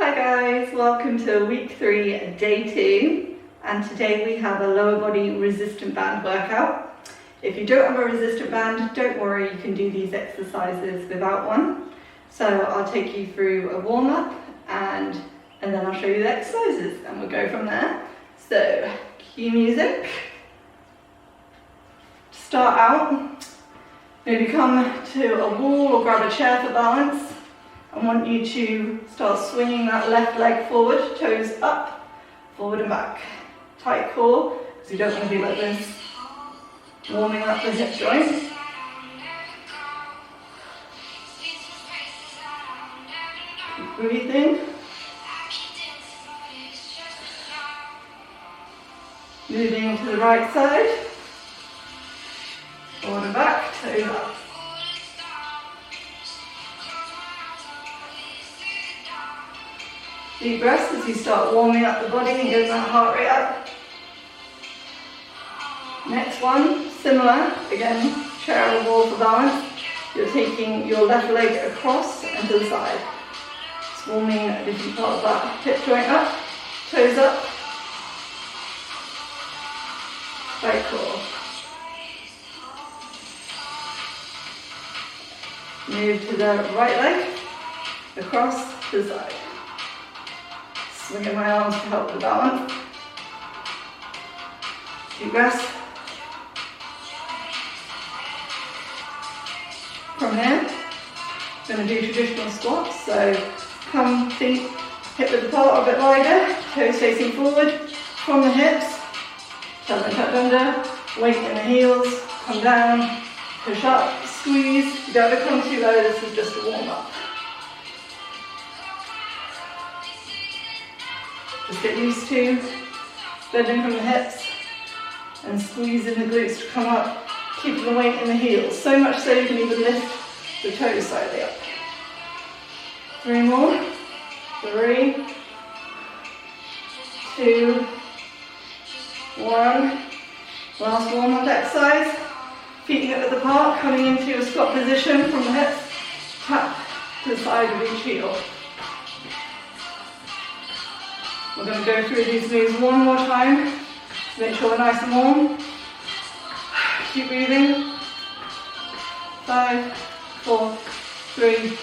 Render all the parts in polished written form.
Hi guys, welcome to week 3, day 2, and today we have a lower body resistant band workout. If you don't have a resistant band, don't worry, you can do these exercises without one. So I'll take you through a warm-up and then I'll show you the exercises and we'll go from there. So, cue music. Start out, maybe come to a wall or grab a chair for balance. I want you to start swinging that left leg forward, toes up, forward and back. Tight core, because you don't want to be like this. Warming up the hip joint. Keep breathing. Moving to the right side. Forward and back, toes up. Deep breaths as you start warming up the body and getting that heart rate up. Next one, similar, again, chair or wall for balance. You're taking your left leg across and to the side. It's warming a different part of that hip joint up, toes up. Tight core. Move to the right leg, across to the side. Swinging my arms to help with balance. Deep breaths. From here, I'm going to do traditional squats. So come, feet hip width apart, a bit wider, toes facing forward from the hips. Tuck and tuck under, weight in the heels, come down, push up, squeeze. You don't want to come too low, this is just a warm up. Just get used to bending from the hips and squeezing the glutes to come up, keeping the weight in the heels. So much so you can even lift the toes slightly up. 3 more. 3, 2, 1. Last warm-up exercise. Feet hip width apart, coming into a squat position from the hips. Tap to the side of each heel. We're going to go through these moves one more time to make sure we're nice and warm. Keep breathing. 5, 4, 3,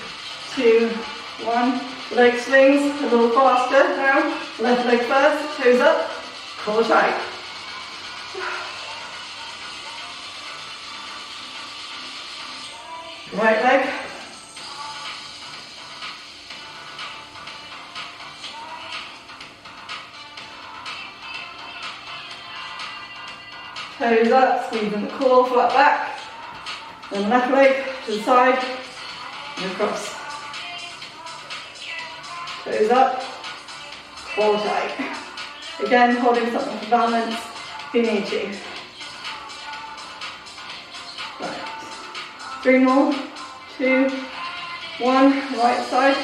2, 1. Leg swings a little faster now. Left leg first, toes up, core tight. Right leg. Toes up, squeezing the core, flat back. Then left leg to the side and across. Toes up, core tight. Again, holding something for balance if you need to. Right. 3 more. 2, 1. Right side,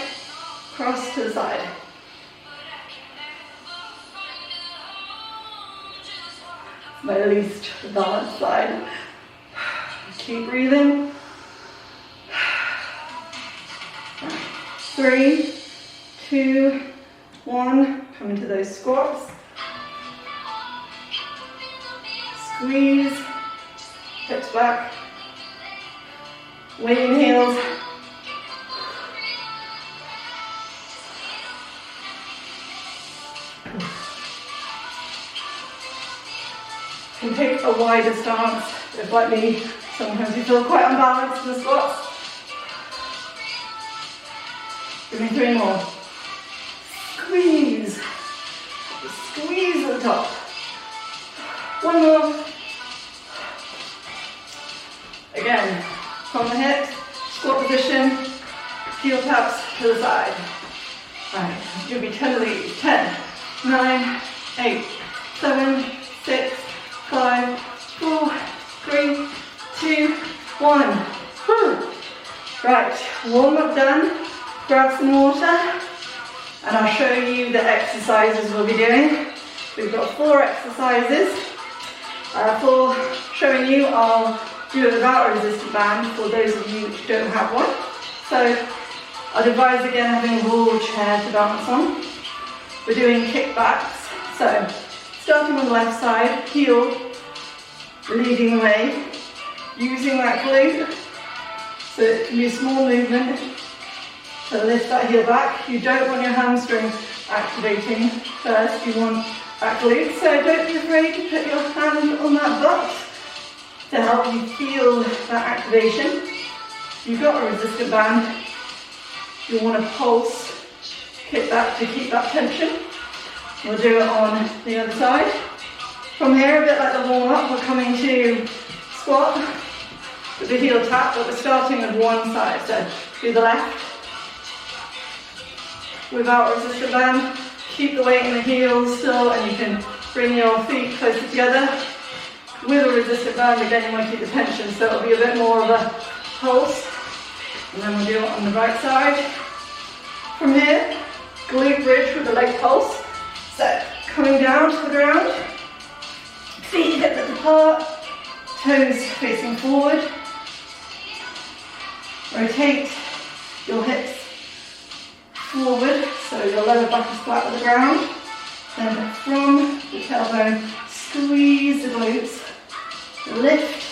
cross to the side. My least balanced side. Keep breathing. 3, 2, 1. Come into those squats. Squeeze. Hips back. Weight in heels. You can take a wider stance, if like me, sometimes you feel quite unbalanced in the squats. Give me 3 more. Squeeze. Squeeze at the top. 1 more. Again, from the hips, squat position, heel taps to the side. Right, you'll be 10 to leave. 10, 9, 8, 7, 6, 5, 4, 3, 2, 1. Whew. Right, warm up done. Grab some water and I'll show you the exercises we'll be doing. We've got 4 exercises. For showing you, I'll do it without a resistant band for those of you which don't have one. So I'd advise again having a wall chair to balance on. We're doing kickbacks, so starting on the left side, heel leading the way, using that glute, so it can be a small movement to lift that heel back. You don't want your hamstring activating first, you want that glute, so don't be afraid to put your hand on that butt to help you feel that activation. You've got a resistant band, you want to pulse, kick that to keep that tension. We'll do it on the other side. From here, a bit like the warm up, we're coming to squat with the heel tap, but we're starting with one side, so do the left. Without resistant band, keep the weight in the heels still, and you can bring your feet closer together. With a resistant band, again, you want to keep the tension, so it'll be a bit more of a pulse. And then we'll do it on the right side. From here, glute bridge with the leg pulse. So, coming down to the ground, feet hip width apart, toes facing forward. Rotate your hips forward, so your lower back is flat with the ground. Then from the tailbone, squeeze the glutes, lift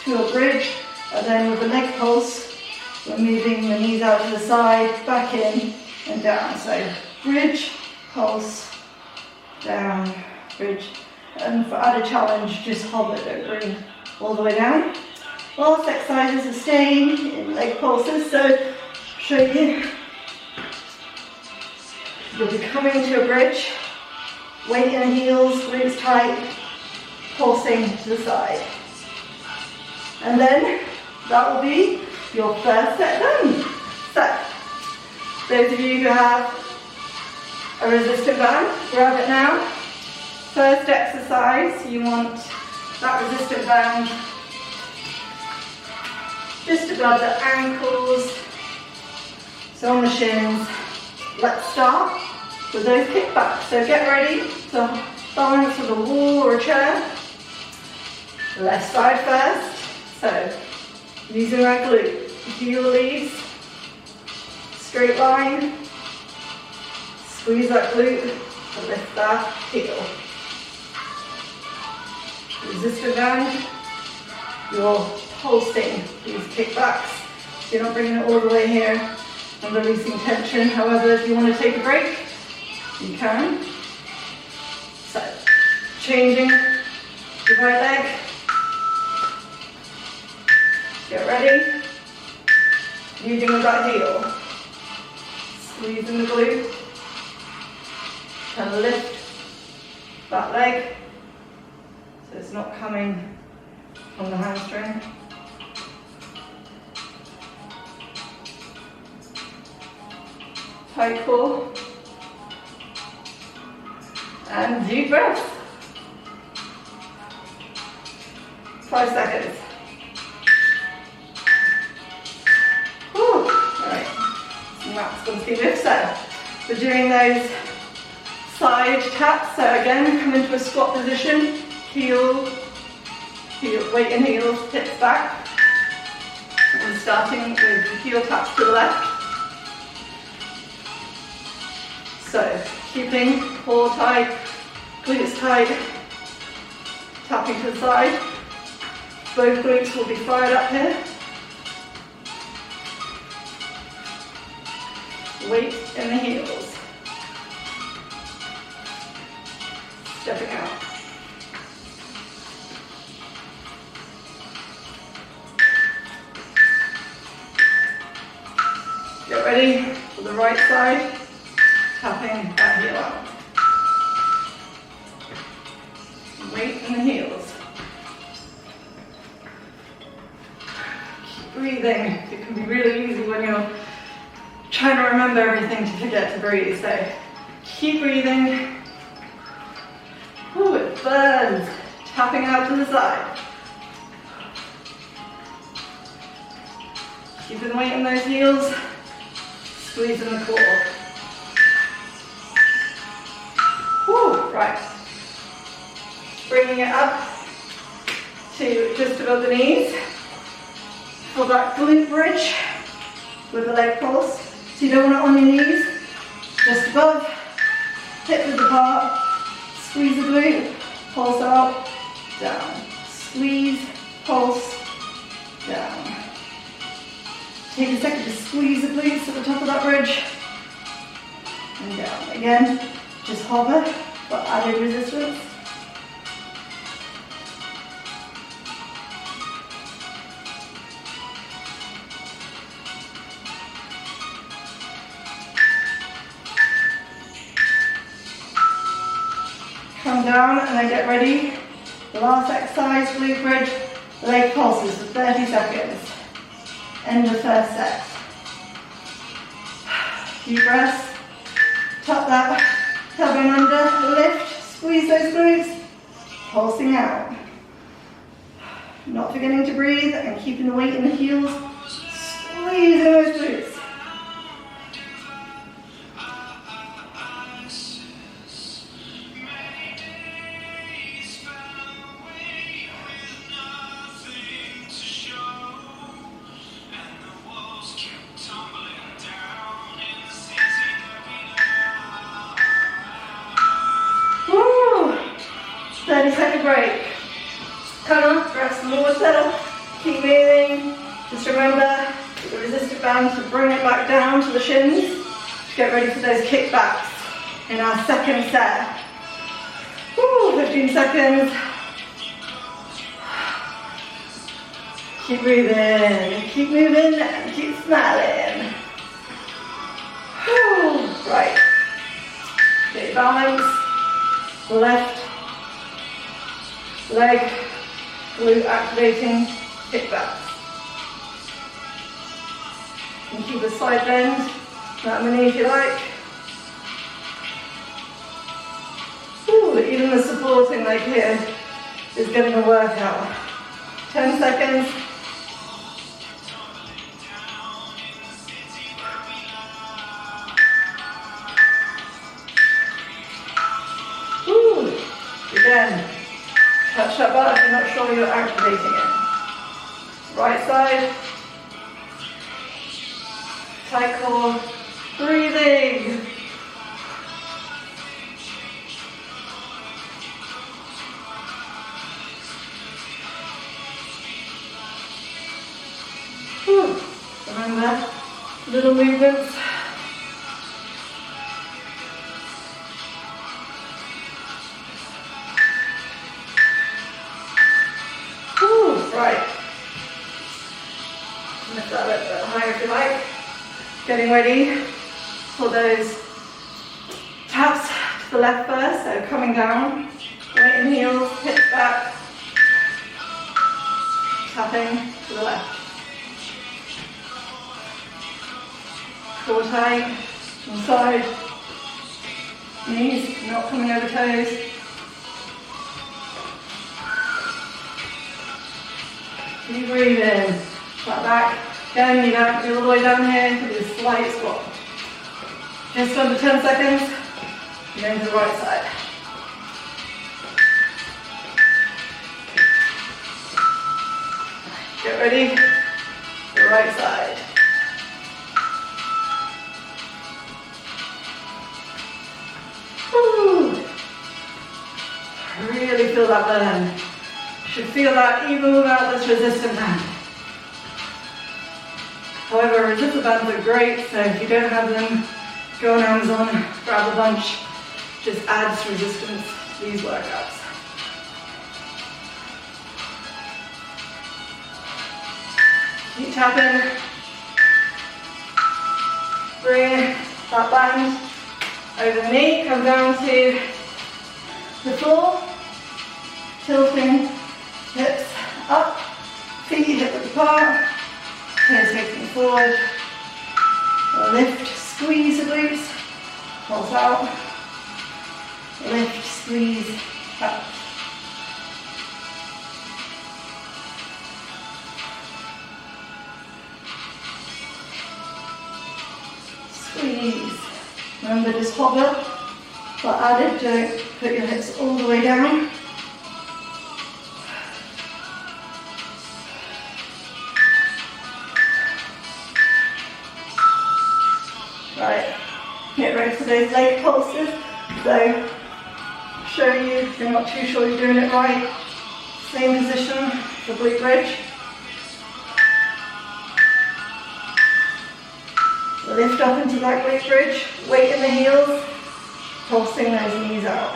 to a bridge, and then with the leg pulse, we're moving the knees out to the side, back in and down. So bridge, pulse, down, bridge. And for added challenge, just hover, don't bring all the way down. Last exercises are staying in leg pulses, so show you. You'll be coming to a bridge, weight in the heels, glutes tight, pulsing to the side. And then that will be your first set done. So, those of you who have a resistant band, grab it now. First exercise, you want that resistant band just above the ankles, so on the shins. Let's start with those kickbacks. So get ready to balance with a wall or a chair. Left side first. So using our glute, heel leads, straight line, squeeze that glute and lift that heel. Resistant band, you're pulsing these kickbacks. So you're not bringing it all the way here and releasing tension. However, if you want to take a break, you can. So, changing the right leg. Get ready. Leading with that heel. Squeezing the glute. And lift that leg. So it's not coming from the hamstring. Tight core. And deep breath. 5 seconds. Whew. Alright. That's going to be lift. So we're doing those side taps. So again, come into a squat position. Heel, weight in heels, hips back. And starting with heel taps to the left. So, keeping core tight, glutes tight, tapping to the side. Both glutes will be fired up here. Weight in the heels. Stepping out. Get ready for the right side. Tapping that heel out. Weight in the heels. Keep breathing. It can be really easy when you're trying to remember everything to forget to breathe. So keep breathing. Ooh, it burns. Tapping out to the side. Keeping the weight in those heels. Squeezing the core. Right, bringing it up to just above the knees for that glute bridge with the leg pulse. So you don't want it on your knees, just above, hip width apart, squeeze the glute, pulse out, down. Squeeze, pulse, down. Take a second to squeeze the glutes at the top of that bridge, and down. Again, just hover, but added resistance. Come down and then get ready. The last exercise, glute bridge, leg pulses for 30 seconds. End the first set. Deep breaths. Tuck that tailbone under, lift, squeeze those glutes, pulsing out. Not forgetting to breathe and keeping the weight in the heels, squeezing those glutes. Woo! 30-second break. Come on, grab some more settle. Keep moving. Just remember the resistant band to bring it back down to the shins. Get ready for those kickbacks in our second set. Woo, 15 seconds. Keep breathing, keep moving, and keep smiling. Woo, right. Get your balance. Left leg, glute activating kickbacks. And keep a side bend, that many if you like. Ooh, even the supporting leg here is getting a workout. 10 seconds. Ooh, again, touch that bar if you're not sure you're activating it. Right side. Tight core, breathing. Whew. Remember, little movements. Whew. Right. Lift that a little bit higher if you like. Getting ready for those taps to the left first, so coming down, weight in heels, hips back, tapping to the left. Core tight, inside, knees not coming over toes. Keep breathing, flat back. Again, you don't have to be all the way down here, it could be a slight squat. Just under 10 seconds, and then to the right side. Get ready, the right side. Woo. Really feel that burn. Should feel that even without this resistant band. However, resistant bands are great, so if you don't have them, go on Amazon, grab a bunch, just adds resistance to these workouts. Keep tapping. Bring that band over the knee, come down to the floor, tilting hips up, feet hip width apart. Toes facing forward, lift, squeeze the glutes, pulse out, lift, squeeze, up. Squeeze. Remember, just hover, but added, don't put your hips all the way down. Get ready for those leg pulses. So, show you if you're not too sure you're doing it right. Same position for glute bridge. Lift up into that glute bridge, weight in the heels, pulsing those knees out.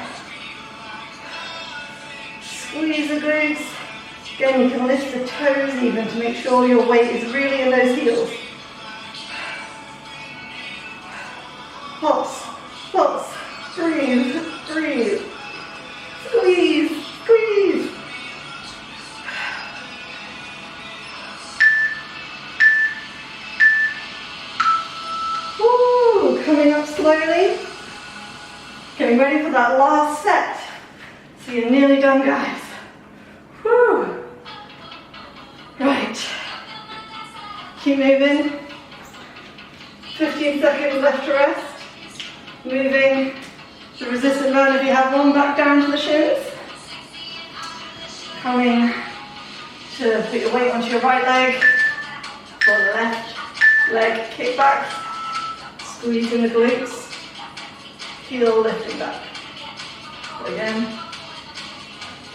Squeeze the glutes. Again, you can lift the toes even to make sure your weight is really in those heels. Pulse, pulse, breathe, breathe. Squeeze, squeeze. Woo, coming up slowly. Getting ready for that last set. So you're nearly done, guys. Woo. Right. Keep moving. 15 seconds left to rest. Moving the resistant band if you have one back down to the shins. Coming to put your weight onto your right leg. For the left leg kickbacks. Squeezing the glutes. Heel lifting back. Again.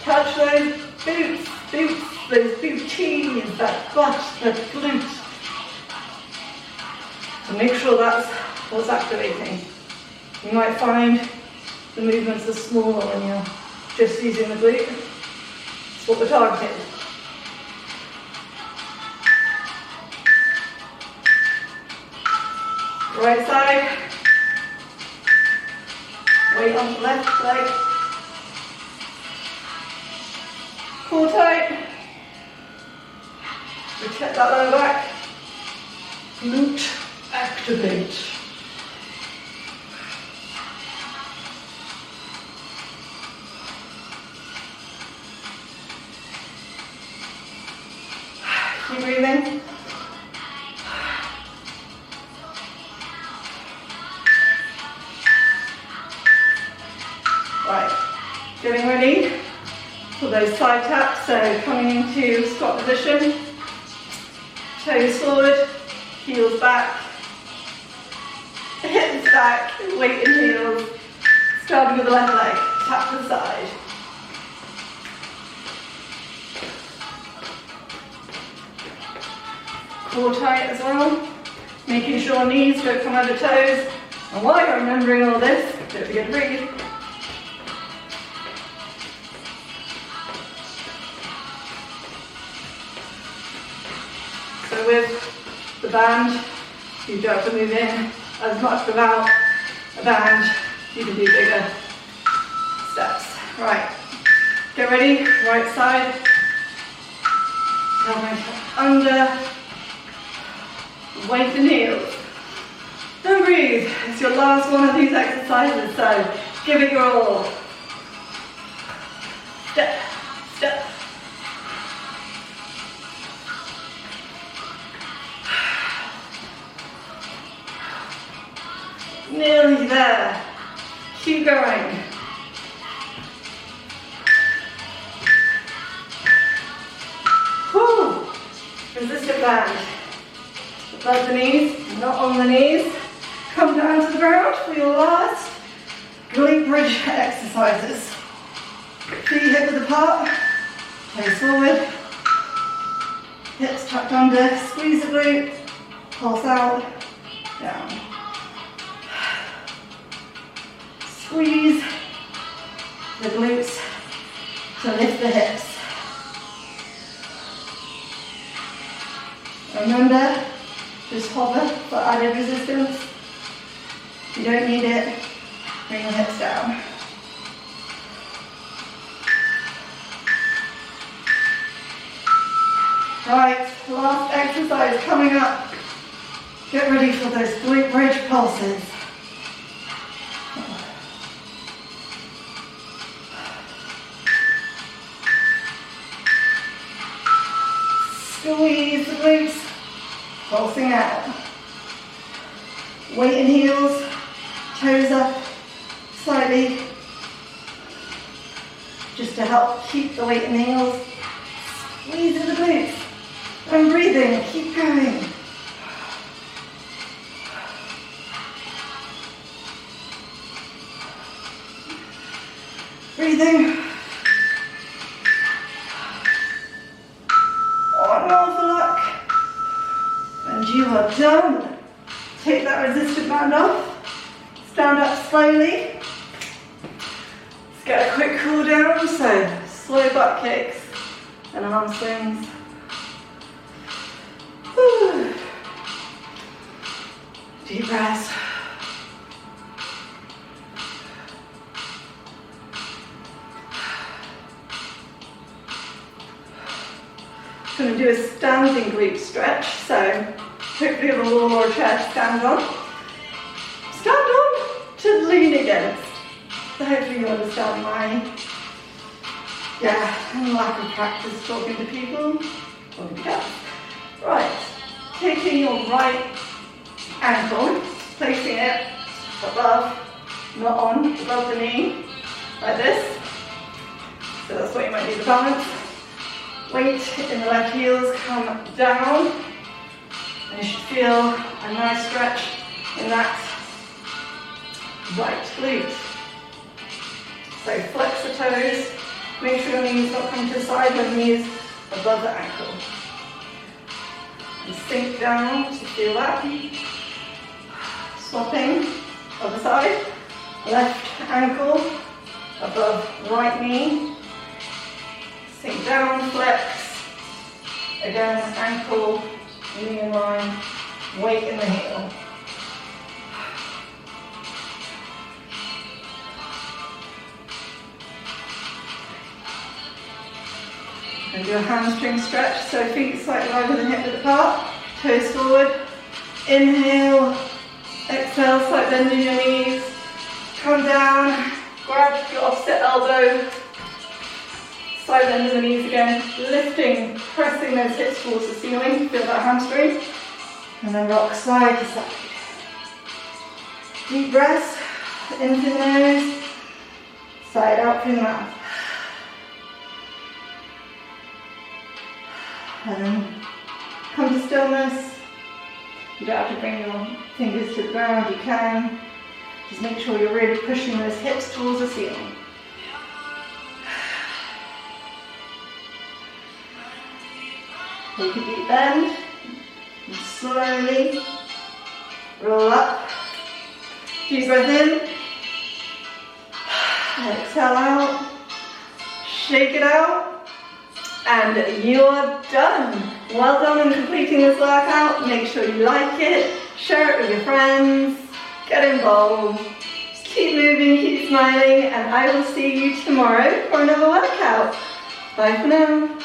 Touch those boots, those booties, that butt, that glute. So make sure that's what's activating. You might find the movements are smaller when you're just using the glute. That's what we're targeting. Right side. Weight on the left leg. Pull tight. Protect that lower back. Glute activate. Keep breathing. Right, getting ready for those side taps. So coming into squat position, toes forward, heels back, hips back, weight in heels. Starting with the left leg, tap to the side. Core tight as well, making sure knees don't come over toes. And while you're remembering all this, don't forget to breathe. So with the band, you don't have to move in as much without a band. You can do bigger steps. Right, get ready, right side. Under, weight and heels. And breathe. It's your last one of these exercises, so give it your all. Step, step. Nearly there. Keep going. Whew. Resistant band. Above the knees, not on the knees. Come down to the ground for your last glute bridge exercises. Feet hip width apart. Toes forward. Hips tucked under. Squeeze the glute. Pulse out. Down. Squeeze the glutes to lift the hips. Remember, just hover for added resistance. If you don't need it, bring the hips down. Right, last exercise coming up. Get ready for those glute bridge pulses. Squeeze the glutes, pulsing out. Weight in heels, toes up slightly, just to help keep the weight in the heels. Squeeze the glutes, and breathing, keep going. You are done. Take that resistant band off. Stand up slowly. Let's get a quick cool down. So slow butt kicks and arm swings. Whew. Deep breaths. I'm going to do a standing glute stretch, so hopefully on a wall or a chair to stand on. Stand on to lean against. So hopefully you understand my lack of practice talking to people. Right, taking your right ankle, placing it above, not on, above the knee, like this. So that's what you might need to balance. Weight in the left heels, come down, and you should feel a nice stretch in that right glute. So flex the toes, make sure your knees not come to the side, your knees above the ankle. And sink down to feel that. Swapping, other side, left ankle above right knee. Sink down, flex. Again, ankle, knee in line, weight in the heel. And do a hamstring stretch, so feet slightly wider than hip width apart, toes forward. Inhale, exhale, slight bend in your knees. Come down, grab your opposite elbow. Side bend in the knees again, lifting, pressing those hips towards the ceiling, feel that hamstring, and then rock side to side. Deep breaths, in through the nose, side out through the mouth. And then come to stillness. You don't have to bring your fingers to the ground, you can. Just make sure you're really pushing those hips towards the ceiling. Take a deep bend, and slowly roll up. Deep breath in, exhale out, shake it out, and you're done. Well done on completing this workout. Make sure you like it, share it with your friends, get involved, keep moving, keep smiling, and I will see you tomorrow for another workout. Bye for now.